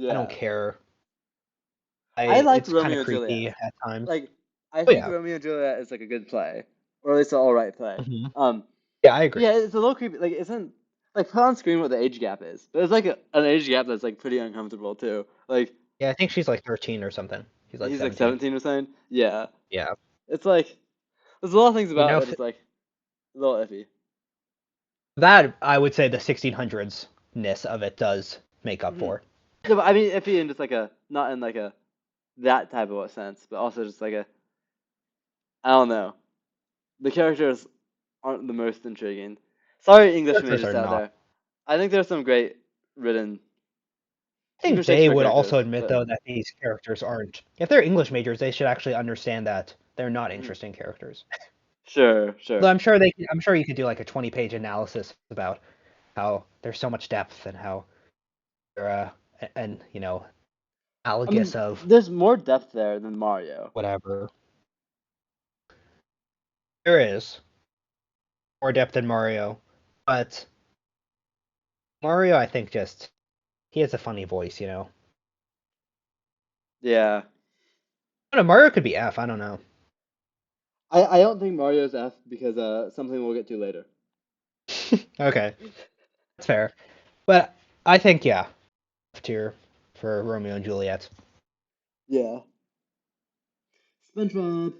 I don't Yeah. care. I like It's kind of Romeo and creepy Juliet. at times. Like I Oh think yeah. Romeo and Juliet is like a good play, or at least an all right play. Hmm. Um, Yeah, I agree. yeah, it's a little creepy. Like, isn't like put on screen what the age gap is, but it's like an age gap that's like pretty uncomfortable too. Like Yeah, I think she's like 13 or something. He's like he's like 17. 17 or something. Yeah, Yeah. it's like there's a lot of things You about know, it that's like a little iffy. that I would say the 1600s ness of it does make up Hmm. for. No, but I mean iffy in just like a not in like a that type of a sense, but also just like a I don't know. The characters aren't the most intriguing. Sorry, English Characters majors are out not. there. I think there's some great written, I even think they Shakespeare would also characters, admit but though that these characters aren't. If they're English majors, they should actually understand that they're not mhm. interesting characters. Sure, Though sure. I'm sure you could do like a 20-page analysis about how there's so much depth and how they're and I mean, analogous of there's more depth there than Mario. whatever. There is more depth than Mario, but Mario I think just he has a funny voice. Yeah. I don't know, Mario could be F, I don't know. I don't think Mario's F because something we'll get to later. Okay, that's fair. But I think yeah, F tier for Romeo and Juliet. Yeah. SpongeBob.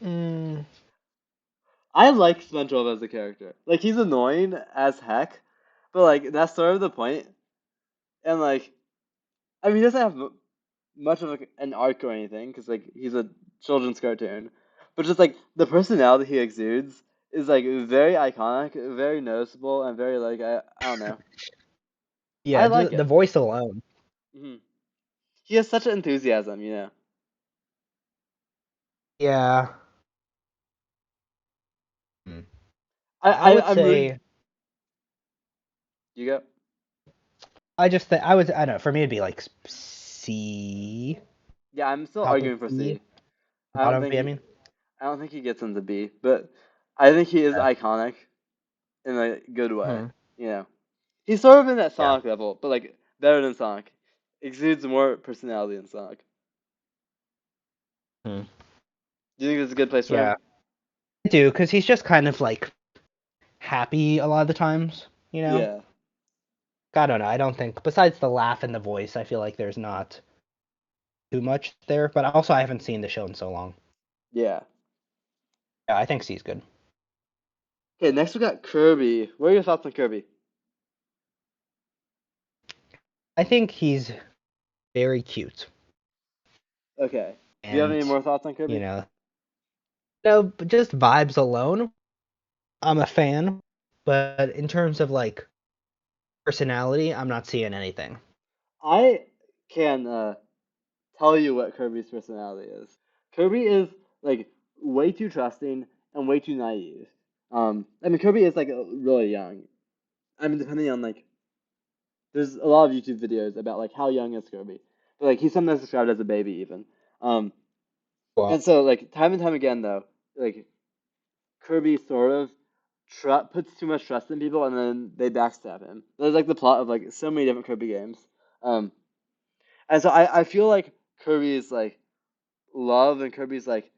Mm, I like SpongeBob as a character. Like he's annoying as heck, but like that's sort of the point. And like, I mean, he doesn't have much of like, an arc or anything because like he's a children's cartoon, but just like the personality he exudes is like very iconic, very noticeable, and very like I don't know. I yeah, like the it. voice alone. Hmm. He has such an enthusiasm, Yeah. Hmm. I, I would I I'm rooting. say You go. I just think I would I don't know, for me it'd be like C, Yeah, I'm still top of arguing for C, C. I don't bottom of think B, I he mean. I don't think he gets into B, but I think he is Yeah. iconic in a good way. Hmm. He's sort of in that Yeah. Sonic level, but like better than Sonic. Exudes more personality than Sonic. Hmm. Do you think this is a good place for him? Yeah. I do, because he's just kind of like happy a lot of the times, you know? Yeah, I don't know. I don't think, besides the laugh and the voice, I feel like there's not too much there. But also, I haven't seen the show in so long. yeah. Yeah, I think C's good. Okay, next we got Kirby. What are your thoughts on Kirby? I think he's very cute. Okay. Do you have any And, more thoughts on you Kirby? know, no, but just vibes alone, I'm a fan. But in terms of like personality, I'm not seeing anything. I can tell you what Kirby's personality is. Kirby is like way too trusting and way too naive. I mean Kirby is like really young. I mean depending on like there's a lot of YouTube videos about like how young is Kirby, but like he's sometimes described as a baby even. Um, Well, and so like time and time again though, like Kirby sort of puts too much trust in people and then they backstab him. There's like the plot of like so many different Kirby games. Um, and so I feel like Kirby's like love and Kirby's like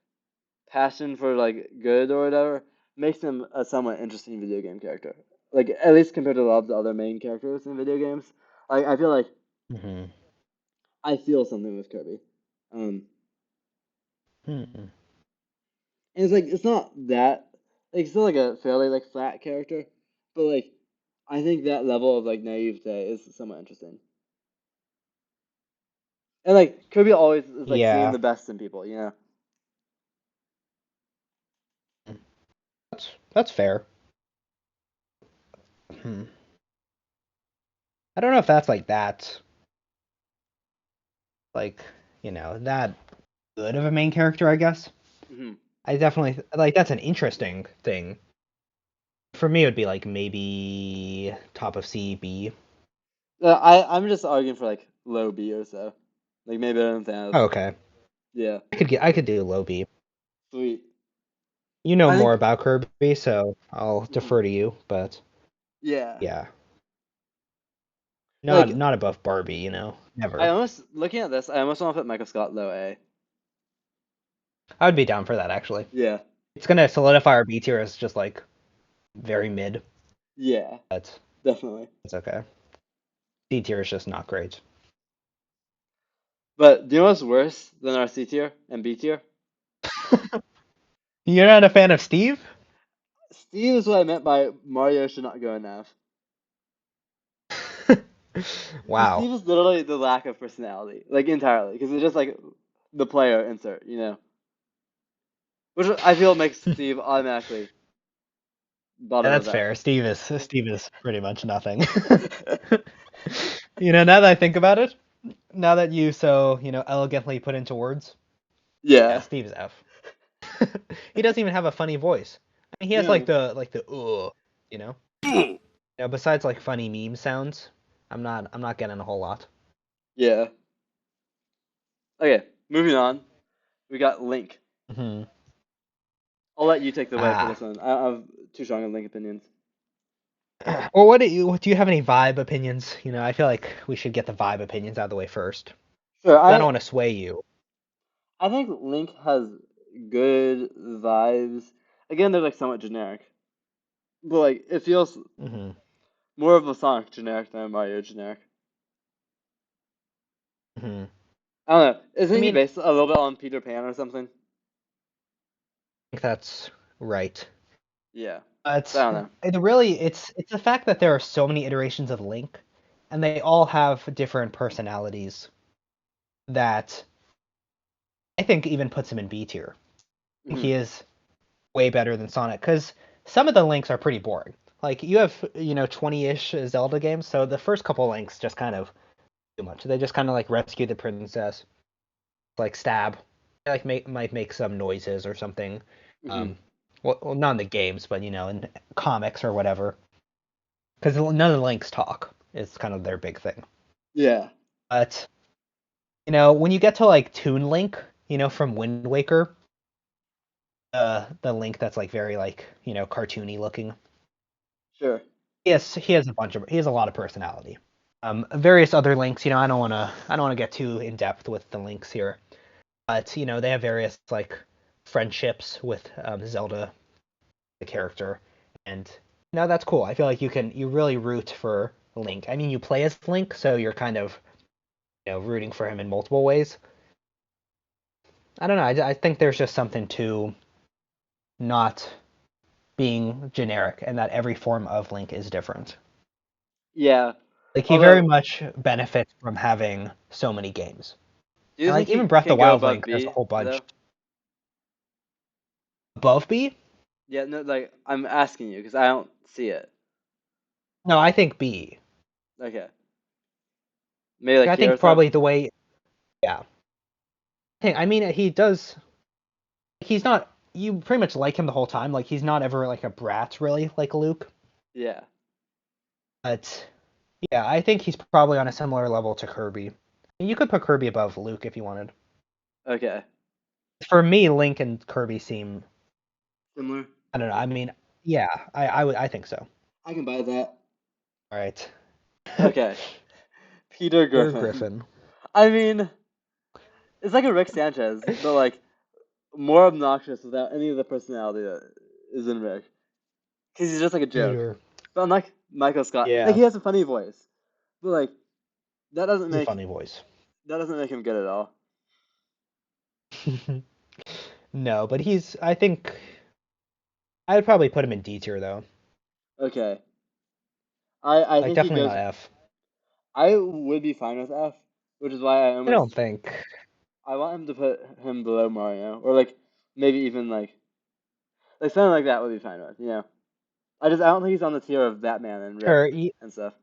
passion for like good or whatever makes him a somewhat interesting video game character. Like at least compared to a lot of the other main characters in video games. Like I feel like hmm. I feel something with Kirby. Hmm. And it's like it's not that like it's still like a fairly like flat character, but like I think that level of like naivete is somewhat interesting. And like Kirby always is like seeing Yeah, the best in people. that's fair. Hmm. I don't know if that's like that good of a main character. I guess Hmm. I definitely like that's an interesting thing. For me, it would be like maybe top of C, B. I'm just arguing for like low B or so, like maybe better than Thanos. Oh, okay, Yeah, I could do low B. sweet. You know I more think. about Kirby, so I'll Mhm. defer to you. But Yeah, yeah, not like not above Barbie. I Never. almost looking at this, I almost want to put Michael Scott low A. I would be down for that actually. Yeah, It's gonna solidify our B tier as just like very mid. yeah, But definitely. it's okay. C tier is just not great. But do you know what's worse than our C tier and B tier? You're not a fan of Steve? Steve is what I meant by Mario should not go in F. Because Wow. Steve is literally the lack of personality, like entirely. Because it's just like the player insert. Which I feel makes Steve automatically Yeah, bottom of that's F. fair. Steve is pretty much nothing. Now that I think about it, now that you so, elegantly put into words, yeah, Yeah. Steve is F. He doesn't even have a funny voice. I mean, he has like No. the you know. Besides like funny meme sounds, I'm not getting a whole lot. Yeah. Okay, moving on. We got Link. Hmm. I'll let you take the way for Ah. this one. I have too strong of Link opinions. Well, what do you have any vibe opinions? I feel like we should get the vibe opinions out of the way first. Sure, 'Cause I don't I want to sway you. I think Link has good vibes. Again, they're like somewhat generic, but like it feels Hmm. more of a Sonic generic than a Mario generic. Hmm. I don't know. I Isn't he mean, I based a little bit on Peter Pan or something? think that's right. Yeah. So But I don't know. it's the fact that there are so many iterations of Link, and they all have different personalities that I think even puts him in B tier. I think Hmm. he is way better than Sonic because some of the Links are pretty boring. Like you have 20-ish Zelda games, so the first couple Links just kind of too much. They just kind of like rescue the princess, like stab, they, like might make some noises or something. Hmm. Well, not in the games, but in comics or whatever. Because none of the Links talk. It's kind of their big thing. Yeah. But when you get to like Toon Link, from Wind Waker, the Link that's like very like cartoony looking. Sure. He has a lot of personality. Various other Links, I don't wanna get too in depth with the Links here, but they have various like friendships with Zelda, the character, and that's cool. I feel like you really root for Link. I mean, you play as Link, so you're kind of rooting for him in multiple ways. I don't know. I think there's just something to not being generic, and that every form of Link is different. Yeah. Like he very Although, much benefits from having so many games. do you And think like even he Breath of the can go Wild above Link, there's a B whole bunch though? above B. Yeah. No. Like I'm asking you because I don't see it. No, I think B. Okay. Maybe like I here or think so. probably the way, yeah. I mean, he does. He's not. You pretty much like him the whole time. Like he's not ever like a brat, really, like Luke. Yeah. But yeah, I think he's probably on a similar level to Kirby. You could put Kirby above Luke if you wanted. Okay. For me, Link and Kirby seem. Similar. I don't know. I mean, yeah, I think so. I can buy that. All right. Okay. Peter Peter Griffin. Griffin. I mean, it's like a Rick Sanchez, but like more obnoxious without any of the personality that is in Rick. Because he's just like a joke. Peter. But unlike Michael Scott, like Yeah, he has a funny voice, but like that doesn't he's a make funny voice. him good at all. No, but I think I would probably put him in D tier though. Okay. I Like think he definitely goes. not F. I would be fine with F, which is why I don't think. I want him to put him below Mario, or like maybe even like something like that would be fine with. I don't think he's on the tier of Batman and Rick Sure. and stuff.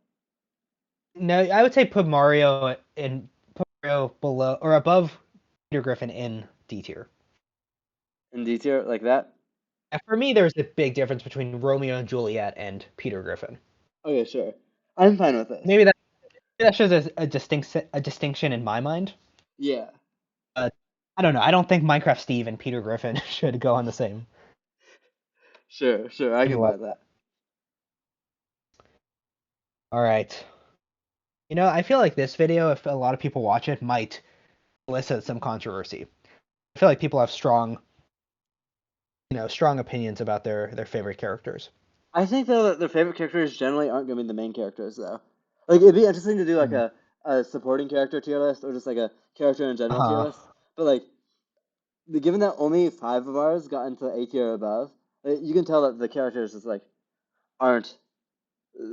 No, I would say put Mario below or above Peter Griffin in D tier. In D tier like that. And for me, there's a big difference between Romeo and Juliet and Peter Griffin. Okay, sure. I'm fine with this. Maybe that's just a distinction in my mind. Yeah. But I don't know. I don't think Minecraft Steve and Peter Griffin should go on the same Sure. I can buy level. that. All right. I feel like this video, if a lot of people watch it, might elicit some controversy. I feel like people have strong opinions about their favorite characters. I think though that their favorite characters generally aren't gonna be the main characters though. Like it'd be interesting to do like Hmm. a supporting character tier list or just like a character in general tier Uh-huh. list. But like given that only 5 of ours got into A tier or above, you can tell that the characters just like aren't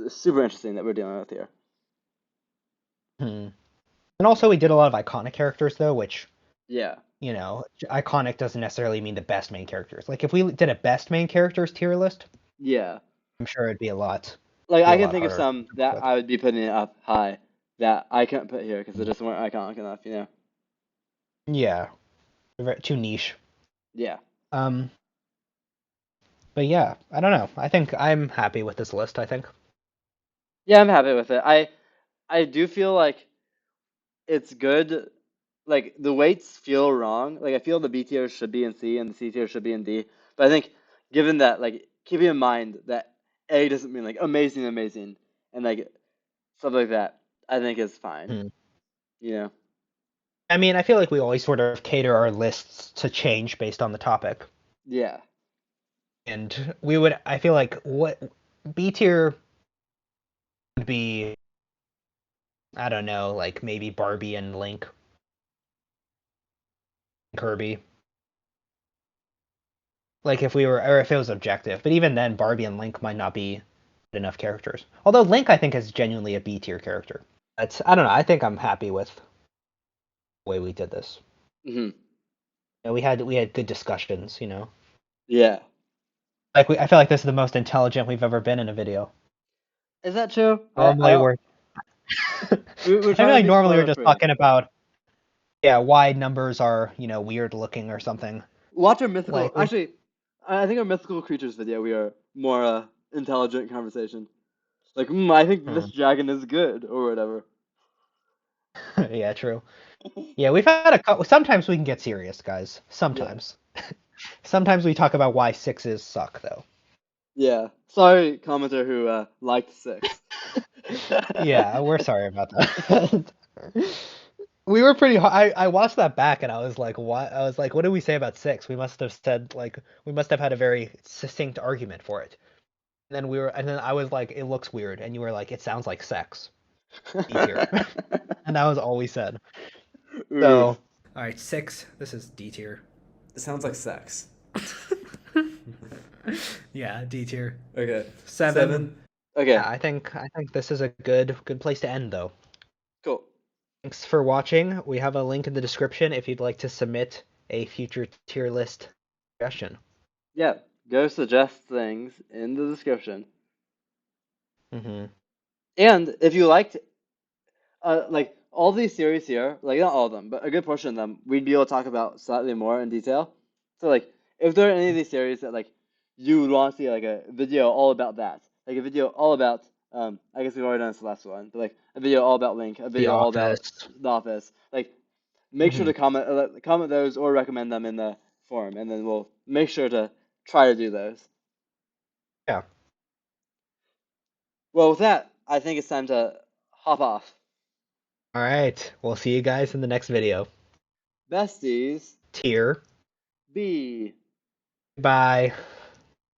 super interesting that we're dealing with here. Hmm. And also, we did a lot of iconic characters though, which Yeah. iconic doesn't necessarily mean the best main characters. Like if we did a best main characters tier list, Yeah. I'm sure it'd be a lot Like be I a can lot think of harder to some come up that with. I would be putting it up high that I couldn't put here because they just weren't iconic enough. Yeah, too niche. Yeah. Um, but yeah, I don't know. I think I'm happy with this list. I think. Yeah, I'm happy with it. I do feel like it's good. Like the weights feel wrong. Like I feel the B tier should be in C and the C tier should be in D. But I think given that, like keeping in mind that A doesn't mean like amazing, amazing, and like stuff like that, I think is fine. Hmm. You know? I mean, I feel like we always sort of cater our lists to change based on the topic, Yeah. and we would. I feel like what B tier would be. I don't know, like maybe Barbie and Link, Kirby. Like if we were, or if it was objective. But even then, Barbie and Link might not be good enough characters. Although Link, I think, is genuinely a B tier character. I don't know. I think I'm happy with the way we did this. Hmm. We had good discussions. Yeah. Like I feel like this is the most intelligent we've ever been in a video. Is that true? I Normally don't. we're We're I feel trying to like be normally we're spoiler just free. talking about why numbers are weird looking or something. Watch our mythical. Like we Actually, I think our mythical creatures video. We are more intelligent conversation. Like, I think hmm. this dragon is good or whatever. Yeah, true. Yeah, we've had a couple. Sometimes we can get serious, guys. Yeah. Sometimes. Sometimes we talk about why sixes suck, though. Yeah. Sorry, commenter who liked 6. Yeah, we're sorry about that. We were pretty. I watched that back and I was like, what? I was like, what did we say about six? We must have said like we must have had a very succinct argument for it. And then I was like, it looks weird, and you were like, it sounds like sex. D tier, and that was all we said. Oof. So All right, 6. This is D tier. It sounds like sex. Yeah, D tier. Okay. 7. Okay. yeah, I think this is a good place to end though. Cool. Thanks for watching. We have a link in the description if you'd like to submit a future tier list suggestion. Yeah. Go suggest things in the description. Mm-hmm. And if you liked, like all these series here, like not all of them, but a good portion of them, we'd be able to talk about slightly more in detail. So like, if there are any of these series that like you would want to see like a video all about that, like a video all about, I guess we've already done this last one, but like a video all about Link, a The video all about Office. The Office, like make sure Mm-hmm. to comment those or recommend them in the forum, and then we'll make sure to try to do those. Yeah. Well, with that, I think it's time to hop off. All right. We'll see you guys in the next video. Besties, Tier. B. Bye.